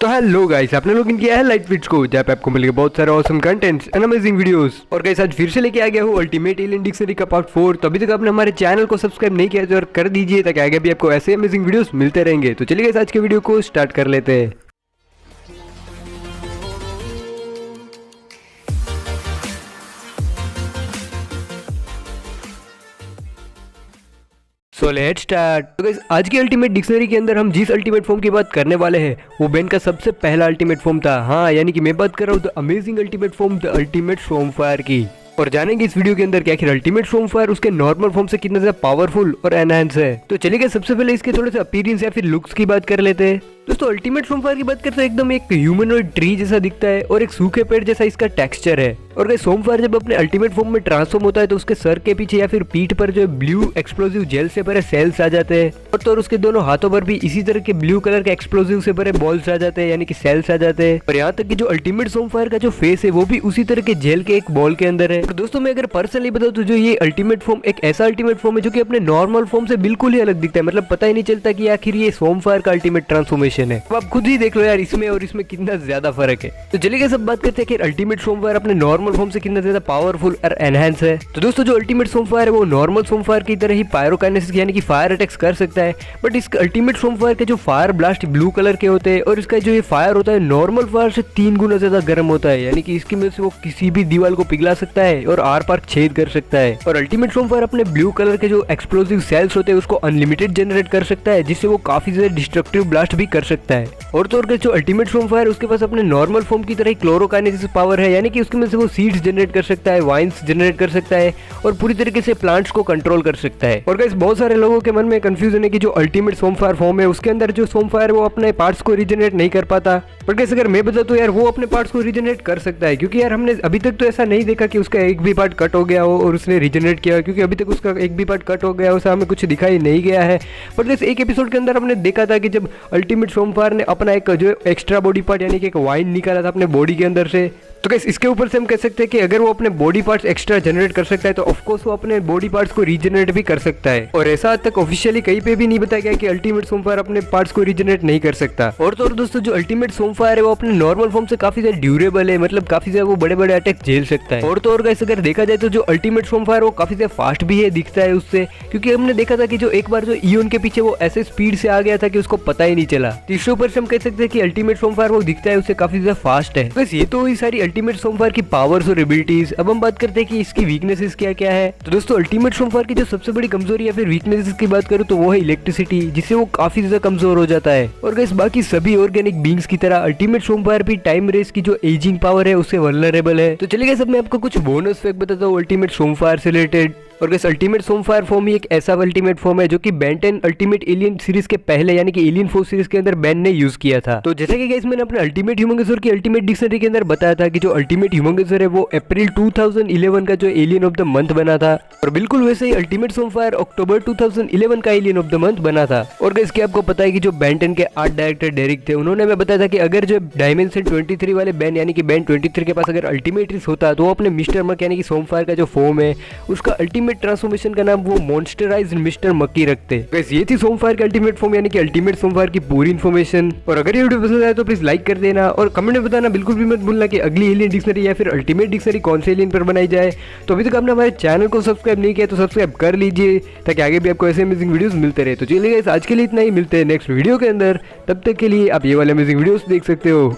तो hello guys, आपने लोग इन किया है लाइट फिट्स को, जहाँ पे आपको मिलेगा बहुत सारे awesome contents and amazing videos. और गाइस आज फिर से लेके आ गया हूँ अल्टीमेट एलियन डिक्शनरी का पार्ट 4। तो अभी तक आपने हमारे चैनल को सब्सक्राइब नहीं किया तो और कर दीजिए, ताकि आगे भी आपको ऐसे अमेजिंग वीडियोस मिलते रहेंगे। तो चलिए गाइस आज के वीडियो को स्टार्ट कर लेते हैं। So let's start. तो गाइस आज की अल्टीमेट डिक्शनरी के अंदर हम जिस अल्टीमेट फॉर्म की बात करने वाले हैं वो बेन का सबसे पहला अल्टीमेट फॉर्म था। हाँ, यानी कि मैं बात कर रहा हूँ the amazing ultimate form, the ultimate stormfire की। और जानेंगे इस वीडियो के अंदर कि आखिर अल्टीमेट स्टॉर्मफायर उसके नॉर्मल फॉर्म से कितना ज्यादा पावरफुल और एनहांस है। तो चलिए सबसे पहले इसके थोड़े से अपीयरेंस या फिर लुक्स की बात कर लेते हैं। दोस्तों अल्टीमेट स्टॉर्मफायर की बात करते हैं एकदम एक ह्यूमनॉइड ट्री जैसा दिखता है और एक सूखे पेड़ जैसा इसका टेक्सचर है। और गाइस स्टॉर्मफायर जब अपने अल्टीमेट फॉर्म में ट्रांसफॉर्म होता है तो उसके सर के पीछे या फिर पीठ पर जो ब्लू एक्सप्लोसिव जेल से भरे सेल्स आ जाते हैं, और तो उसके दोनों हाथों पर भी इसी तरह के ब्लू कलर के एक्सप्लोसिव से भरे बॉल्स आ जाते हैं, यानी कि सेल्स आ जाते हैं। और यहाँ तक कि जो अल्टीमेट स्टॉर्मफायर का जो फेस है वो भी उसी तरह के जेल के एक बॉल के अंदर है। और दोस्तों मैं अगर पर्सनली बताऊं तो जो ये अल्टीमेट फॉर्म एक ऐसा अल्टीमेट फॉर्म है जो कि अपने नॉर्मल फॉर्म से बिल्कुल ही अलग दिखता है। मतलब पता ही नहीं चलता कि आखिर ये स्टॉर्मफायर का अल्टीमेट ट्रांसफॉर्मेशन है। अब आप खुद ही देख लो यार इसमें और इसमें कितना ज्यादा फर्क है। तो चलिए सब बात करते हैं कि अल्टीमेट स्टॉर्मफायर अपने नॉर्मल फॉर्म से कितना ज्यादा पावरफुल और एनहांस है। तो दोस्तों जो अल्टीमेट स्टॉर्मफायर है वो नॉर्मल स्टॉर्मफायर की तरह ही पायरोकाइनेसिस यानी कि फायर अटैक्स कर सकता है, बट इस अल्टीमेट स्टॉर्मफायर के जो फायर ब्लास्ट ब्लू कलर के होते हैं और इसका जो ये फायर होता है नॉर्मल फायर से 3 गुना ज्यादा गर्म होता है, यानी कि इसकी वजह से वो किसी भी दीवार को पिघला सकता है और आर पार छेद कर सकता है। और अल्टीमेट स्टॉर्मफायर अपने ब्लू कलर के जो एक्सप्लोसिव सेल्स होते हैं उसको अनलिमिटेड जनरेट कर सकता है, जिससे वो काफी ज्यादा डिस्ट्रक्टिव ब्लास्ट भी कर सकता है। और तो और जो अल्टीमेट स्टॉर्मफायर उसके पास अपने नॉर्मल फॉर्म की तरह क्लोरोकाइनेसिस पावर है, यानी कि उसकी वजह से वो सीड्स जनरेट कर सकता है, वाइन्स जनरेट कर सकता है और पूरी तरीके से प्लांट्स को कंट्रोल कर सकता है। और गाइस बहुत सारे लोगों के मन में कंफ्यूजन है कि जो अल्टीमेट स्टॉर्मफायर फॉर्म है उसके अंदर जो स्टॉर्मफायर वो अपने पार्ट्स को रीजनरेट नहीं कर पाता। पर गाइस अगर मैं बता तो यार वो अपने पार्ट्स को रीजनरेट कर सकता है, क्योंकि यार हमने अभी तक तो ऐसा नहीं देखा कि उसका एक भी पार्ट कट हो गया हो और उसने रीजनरेट किया हो, क्योंकि अभी तक उसका एक भी पार्ट कट हो गया हो उससे हमें कुछ दिखाई नहीं गया है। पर गाइस एक एपिसोड के अंदर हमने देखा था कि जब अल्टीमेट स्टॉर्मफायर ने अपना एक जो एक्स्ट्रा बॉडी पार्ट यानी कि एक वाइन निकाला था अपने बॉडी के अंदर से, तो गाइस इसके ऊपर से हम कह सकते हैं कि अगर वो अपने बॉडी पार्ट्स एक्स्ट्रा जनरेट कर सकता है तो ऑफ कोर्स वो अपने बॉडी पार्ट्स को रीजनरेट भी कर सकता है। और ऐसा आज तक ऑफिशियली कहीं पे भी नहीं बताया गया कि अल्टीमेट स्टॉर्मफायर अपने पार्ट्स को रीजनरेट नहीं कर सकता। और तो और दोस्तों जो अल्टीमेट स्टॉर्मफायर है वो अपने नॉर्मल फॉर्म से काफी ज्यादा ड्यूरेबल है, मतलब काफी ज्यादा वो बड़े बड़े अटैक झेल सकता है। और तो और गाइस अगर देखा जाए तो जो अल्टीमेट स्टॉर्मफायर वो काफी ज्यादा फास्ट भी है दिखता है उससे, क्योंकि हमने देखा था कि जो एक बार जो इयोन के पीछे वो ऐसे स्पीड से आ गया था कि उसको पता ही नहीं चला। तो इसके ऊपर से हम कह सकते हैं कि अल्टीमेट स्टॉर्मफायर वो दिखता है उससे काफी ज्यादा फास्ट है। बस ये तो हुई सारी अल्टीमेट स्टॉर्मफायर की पावर्स और एबिलिटीज। अब हम बात करते हैं कि इसकी वीकनेसेस क्या क्या है। तो दोस्तों अल्टीमेट स्टॉर्मफायर की जो सबसे बड़ी कमजोरी या फिर वीकनेसेस की बात करूं तो वो है इलेक्ट्रिसिटी, जिससे वो काफी ज्यादा कमजोर हो जाता है। और गाइस बाकी सभी ऑर्गेनिक बींग्स की तरह अल्टीमेट स्टॉर्मफायर भी टाइम रेस की जो एजिंग पावर है उससे वल्नरेबल है। तो चलिए गाइस अब मैं आपको कुछ बोनस फैक्ट बताता हूँ अल्टीमेट स्टॉर्मफायर से रिलेटेड। और गाइस अल्टीमेट स्टॉर्मफायर फॉर्म ही एक ऐसा अल्टीमेट फॉर्म है जो कि बेन 10 अल्टीमेट एलियन सीरीज के पहले यानी कि एलियन फोर्स सीरीज के अंदर बेन ने यूज किया था। तो जैसे कि गाइस मैंने अपने अल्टीमेट ह्यूमंगेसोर की अल्टीमेट डिक्शनरी के अंदर बताया था कि जो अल्टीमेट ह्यूमंगेसोर है वो अप्रैल 2011 का जो एलियन ऑफ द मंथ बना था, और बिल्कुल वैसे ही अल्टीमेट स्टॉर्मफायर अक्टूबर 2011 का एलियन ऑफ द मंथ बना था। और गाइस क्या आपको पता है कि जो बेन 10 के आर्ट डायरेक्टर डेरिक थे उन्होंने हमें बताया था कि अगर जो डायमेंशन 23 वाले बेन यानी कि बेन 23 के पास अगर अल्टीमेट होता तो वो अपने मिस्टर मक यानी कि स्टॉर्मफायर का जो फॉर्म है उसका अल्टीमेट ट्रांसफॉर्मेशन का नाम वो मॉन्स्टराइज्ड मिस्टर मक्की रखते। गाइस ये थी स्टॉर्मफायर के अल्टीमेट फॉर्म यानी कि अल्टीमेट स्टॉर्मफायर की पूरी इन्फॉर्मेशन। और अगर ये वीडियो पसंद आए तो प्लीज लाइक कर देना और कमेंट में बताना बिल्कुल भी मत भूलना कि अगली एलियन डिक्शनरी या फिर अल्टीमेट डिक्शनरी कौन से एलियन पर बनाई जाए। तो अभी तक आपने हमारे चैनल को सब्सक्राइब नहीं किया तो सब्सक्राइब कर लीजिए, ताकि आगे भी आपको ऐसे अमेजिंग वीडियोस मिलते रहे। तो चलिए गाइस आज के लिए इतना ही, मिलते हैं नेक्स्ट वीडियो के अंदर। तब तक के लिए आप ये वाले अमेजिंग वीडियोस देख सकते हो।